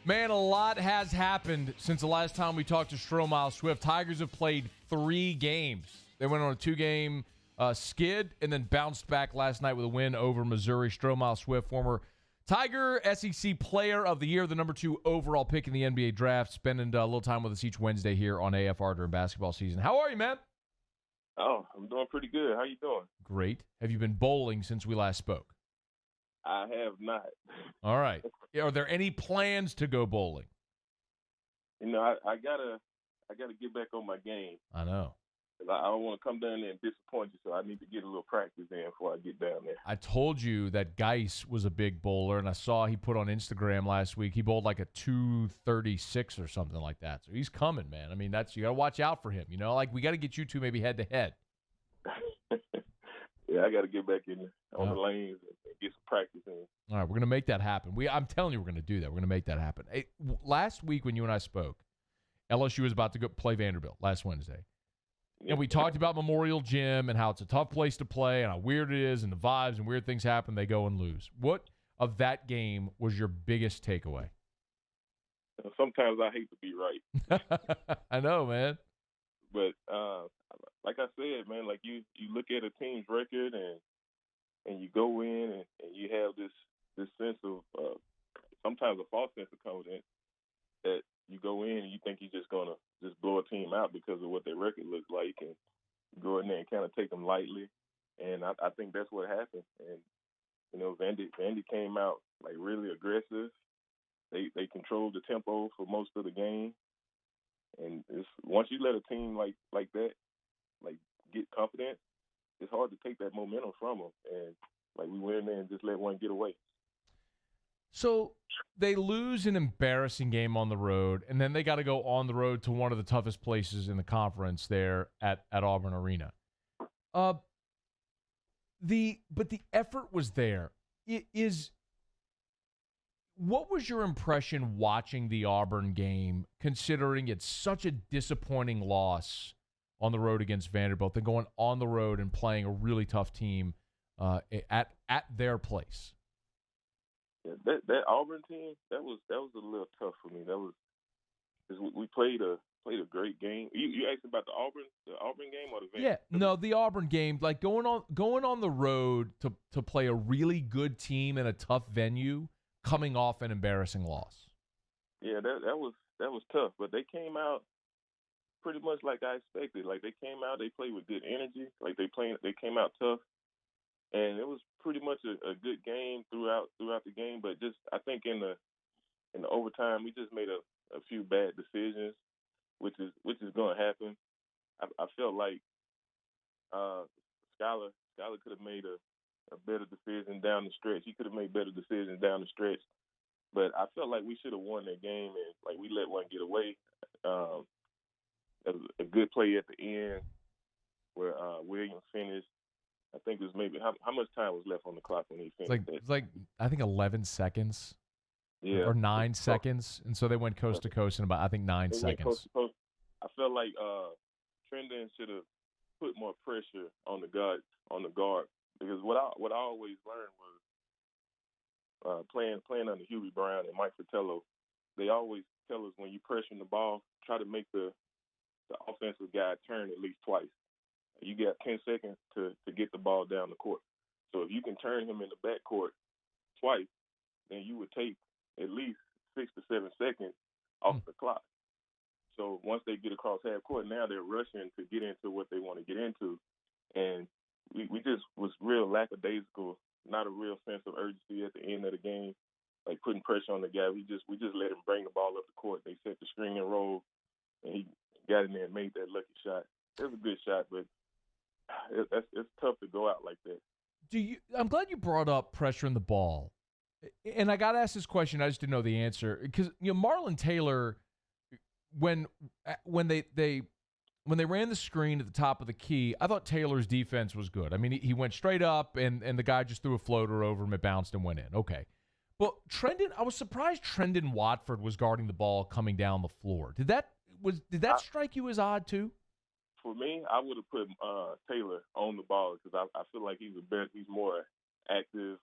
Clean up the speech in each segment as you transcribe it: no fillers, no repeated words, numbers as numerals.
Man, a lot has happened since the last time we talked to Stomile Swift. Tigers have played 3 games. They went on a 2-game skid and then bounced back last night with a win over Missouri. Stomile Swift, former Tiger SEC Player of the Year, the number 2 overall pick in the NBA draft, spending a little time with us each Wednesday here on AFR during basketball season. How are you, man? Oh, I'm doing pretty good. How you doing? Great. Have you been bowling since we last spoke? I have not. All right. Are there any plans to go bowling? You know, I gotta get back on my game. I know. I don't want to come down there and disappoint you, so I need to get a little practice in before I get down there. I told you that Geis was a big bowler, and I saw he put on Instagram last week. He bowled like a 236 or something like that. So he's coming, man. I mean, you got to watch out for him. You know, like we got to get you two maybe head to head. Yeah, I got to get back in on the lanes and get some practice in. All right, we're going to make that happen. I'm telling you we're going to do that. We're going to make that happen. Hey, last week when you and I spoke, LSU was about to go play Vanderbilt last Wednesday. And we talked about Memorial Gym and how it's a tough place to play and how weird it is and the vibes and weird things happen. They go and lose. What of that game was your biggest takeaway? Sometimes I hate to be right. I know, man. But like I said, man, like you look at a team's record and you go in and you have this sense of sometimes a false sense of confidence that you go in and you think you're just gonna just blow a team out because of what their record looks like, and go in there and kind of take them lightly. And I think that's what happened. And you know, Vandy came out like really aggressive. They controlled the tempo for most of the game. And once you let a team like that, like get confidence, it's hard to take that momentum from them. And like we went in there and just let one get away. So they lose an embarrassing game on the road, and then they got to go on the road to one of the toughest places in the conference there at Auburn Arena. But the effort was there. What was your impression watching the Auburn game, considering it's such a disappointing loss on the road against Vanderbilt, then going on the road and playing a really tough team at their place? Yeah, that Auburn team, that was a little tough for me. That was because we played a great game. You asked about the Auburn game or the Vanderbilt? Yeah, no, the Auburn game, like going on the road to play a really good team in a tough venue, coming off an embarrassing loss. Yeah, that was tough, but they came out pretty much like I expected. Like they came out, they played with good energy. Like they came out tough, and it was pretty much a good game throughout the game. But just I think in the overtime, we just made a few bad decisions, which is going to happen. I felt like Skylar could have made a better decision down the stretch. He could have made better decisions down the stretch. But I felt like we should have won that game, and like we let one get away. There was a good play at the end where Williams finished. I think it was maybe how much time was left on the clock when he finished? It's like I think 11 seconds. Yeah. Or 9 seconds, and so they went coast to coast in about, I think, 9 seconds. Coast to coast. I felt like Trendon should have put more pressure on the guard because what I always learned was playing under Huey Brown and Mike Fratello. They always tell us when you pressure the ball, try to make the offensive guy turn at least twice. You got 10 seconds to get the ball down the court. So if you can turn him in the backcourt twice, then you would take at least 6 to 7 seconds off the clock. So once they get across half court, now they're rushing to get into what they want to get into. And we just was real lackadaisical, not a real sense of urgency at the end of the game, like putting pressure on the guy. We just let him bring the ball up the court. They set the screen and roll, and he got in there and made that lucky shot. It was a good shot, but it's tough to go out like that. I'm glad you brought up pressuring the ball. And I got to ask this question. I just didn't know the answer because Marlon Taylor, when they ran the screen at the top of the key, I thought Taylor's defense was good. I mean, he went straight up and the guy just threw a floater over him. It bounced and went in. Okay, but I was surprised Trendon Watford was guarding the ball coming down the floor. Did that strike you as odd too? For me, I would have put Taylor on the ball because I feel like he's more active,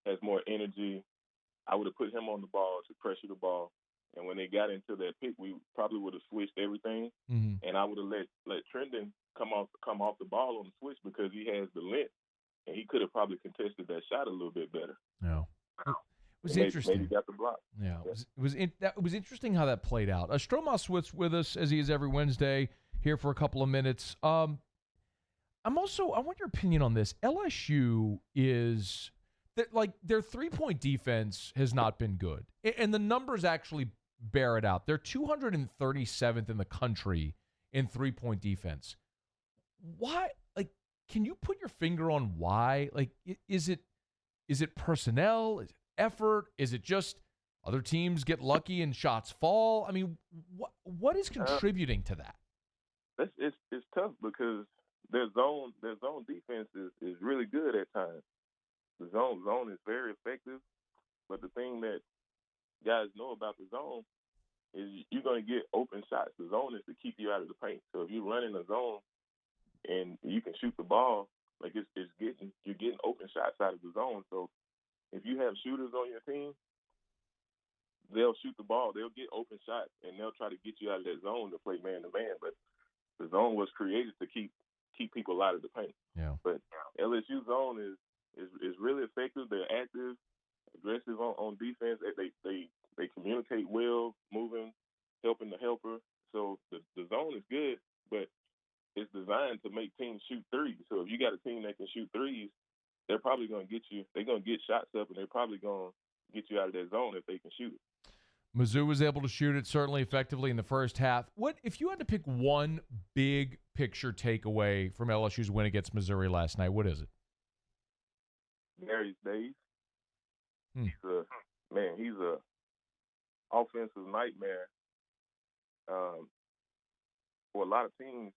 has more energy. I would have put him on the ball to pressure the ball. And when they got into that pick, we probably would have switched everything, and I would have let Trendon come off the ball on the switch because he has the length, and he could have probably contested that shot a little bit better. No. It was And interesting. Maybe got the block. Yeah, it was interesting how that played out. Stomile Swift's with us, as he is every Wednesday, here for a couple of minutes. I want your opinion on this. LSU is their 3-point defense has not been good, and the numbers actually bear it out. They're 237th in the country in 3-point defense. Why? Can you put your finger on why? Is it personnel? Is it effort? Is it just other teams get lucky and shots fall? I mean, what is contributing to that? It's tough because their zone defense is really good at times. The zone is very effective, but the thing that guys know about the zone is you're going to get open shots. The zone is to keep you out of the paint. So if you're running a zone and you can shoot the ball, you're getting open shots out of the zone. So if you have shooters on your team, they'll shoot the ball, they'll get open shots, and they'll try to get you out of that zone to play man to man. But the zone was created to keep people out of the paint. Yeah. But LSU zone is really effective. They're active, aggressive on defense. They communicate well, moving, helping the helper. So the zone is good, but it's designed to make teams shoot threes. So if you got a team that can shoot threes, they're probably going to get you. They're going to get shots up, and they're probably going to get you out of that zone if they can shoot it. Mizzou was able to shoot it certainly effectively in the first half. What if you had to pick one big picture takeaway from LSU's win against Missouri last night? What is it? Darius Days. He's a offensive nightmare. For a lot of teams,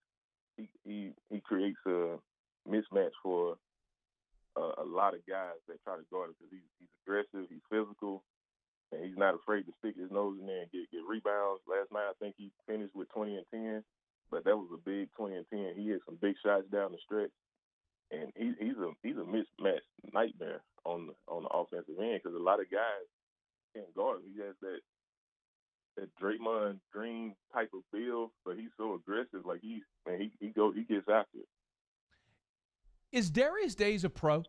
he creates a mismatch for a lot of guys that try to guard him because he's aggressive, he's physical, and he's not afraid to stick his nose in there and get rebounds. Last night, I think he finished with 20 and 10, but that was a big 20 and 10. He hit some big shots down the stretch, and he's a mismatch nightmare on the offensive end because a lot of guys can't guard him. He has that Draymond Green type of build, but he's so aggressive. Like he gets after it. Is Darius Days a pro?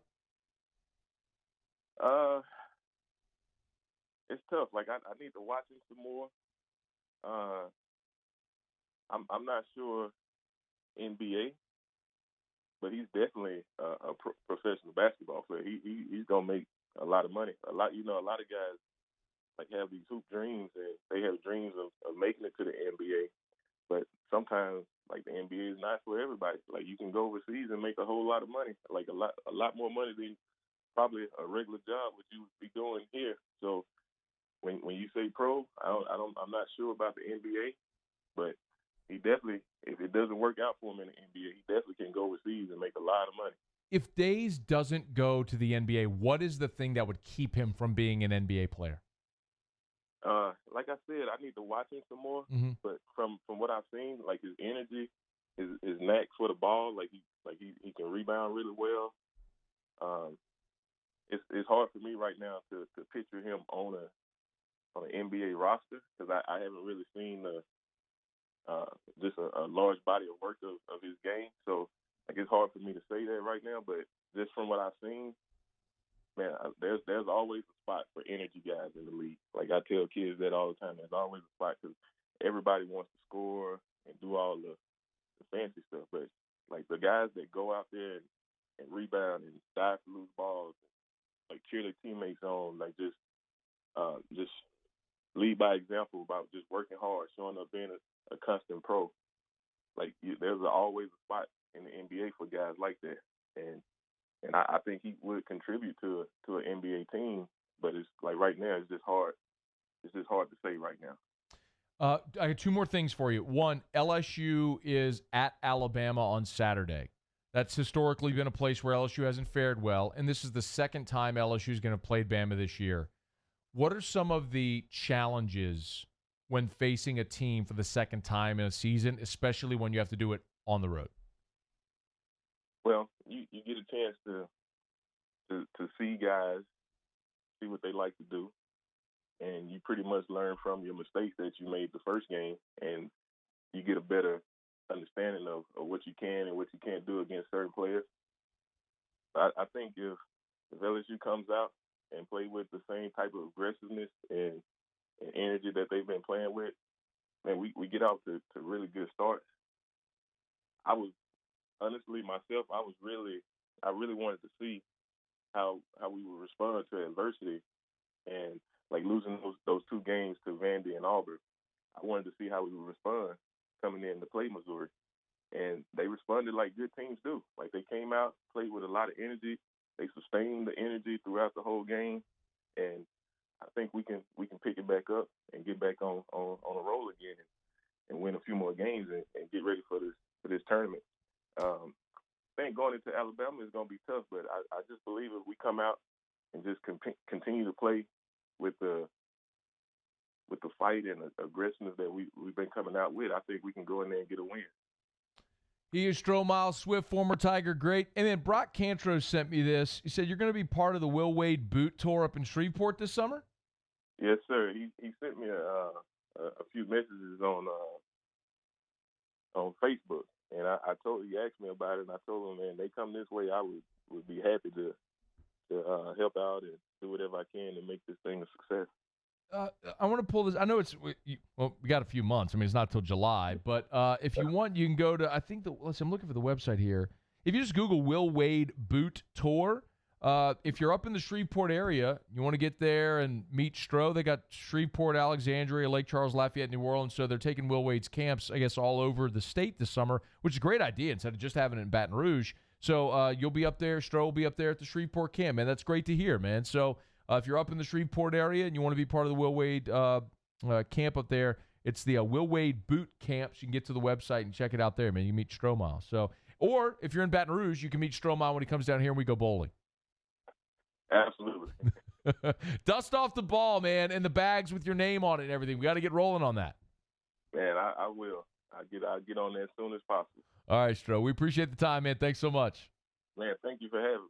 It's tough. Like I need to watch him some more. I'm not sure NBA, but he's definitely a professional basketball player. He's gonna make a lot of money. A lot of guys have these hoop dreams, and they have dreams of making it to the NBA. But sometimes, the NBA is not for everybody. You can go overseas and make a whole lot of money, a lot more money than probably a regular job which you would be doing here. So when you say pro, I'm not sure about the NBA, but he definitely, if it doesn't work out for him in the NBA, he definitely can go overseas and make a lot of money. If Days doesn't go to the NBA, what is the thing that would keep him from being an NBA player? Like I said, I need to watch him some more. Mm-hmm. But from what I've seen, his energy, his knack for the ball, he can rebound really well. It's hard for me right now to picture him on an NBA roster because I haven't really seen just a large body of work of his game. So it's hard for me to say that right now. But just from what I've seen, man, there's always a spot for energy guys in the league. I tell kids that all the time. There's always a spot because everybody wants to score and do all the fancy stuff. But the guys that go out there and rebound and dive for loose balls, cheer their teammates on, just lead by example about just working hard, showing up being a constant pro. There's always a spot in the NBA for guys like that, and I think he would contribute to an NBA team, but it's right now it's just hard. It's just hard to say right now. I got two more things for you. One, LSU is at Alabama on Saturday. That's historically been a place where LSU hasn't fared well, and this is the second time LSU is going to play Bama this year. What are some of the challenges when facing a team for the second time in a season, especially when you have to do it on the road? Well, you get a chance to see guys, see what they like to do, and you pretty much learn from your mistakes that you made the first game, and you get a better understanding of what you can and what you can't do against certain players. I think if LSU comes out and play with the same type of aggressiveness and energy that they've been playing with, man, we get off to really good starts. I was honestly myself, I really wanted to see how we would respond to adversity, and like losing those two games to Vandy and Auburn. I wanted to see how we would respond coming in to play Missouri, and they responded like good teams do. Like they came out, played with a lot of energy. They sustained the energy throughout the whole game, and I think we can pick it back up and get back on a roll again and win a few more games and get ready for this tournament. I think going into Alabama is going to be tough, but I just believe if we come out and just continue to play with the fight and the aggressiveness that we've been coming out with, I think we can go in there and get a win. He is Stomile Swift, former Tiger great. And then Brock Cantro sent me this. He said you're going to be part of the Will Wade boot tour up in Shreveport this summer? Yes, sir. He sent me a few messages on Facebook, and he asked me about it, and I told him, man, they come this way, I would be happy to help out and do whatever I can to make this thing a success. I want to pull this. I know we got a few months. I mean, it's not till July, but if you want, you can go to, I'm looking for the website here. If you just Google Will Wade Boot Tour, if you're up in the Shreveport area, you want to get there and meet Stro. They got Shreveport, Alexandria, Lake Charles, Lafayette, New Orleans. So they're taking Will Wade's camps, I guess, all over the state this summer, which is a great idea instead of just having it in Baton Rouge. So you'll be up there. Stro will be up there at the Shreveport camp, man. That's great to hear, man. So if you're up in the Shreveport area and you want to be part of the Will Wade camp up there, it's the Will Wade Boot Camps. You can get to the website and check it out there, man. You can meet Stomile. So, or if you're in Baton Rouge, you can meet Stomile when he comes down here and we go bowling. Absolutely. Dust off the ball, man, and the bags with your name on it and everything. We got to get rolling on that. Man, I will. I'll get on there as soon as possible. All right, Stro. We appreciate the time, man. Thanks so much. Man, thank you for having me.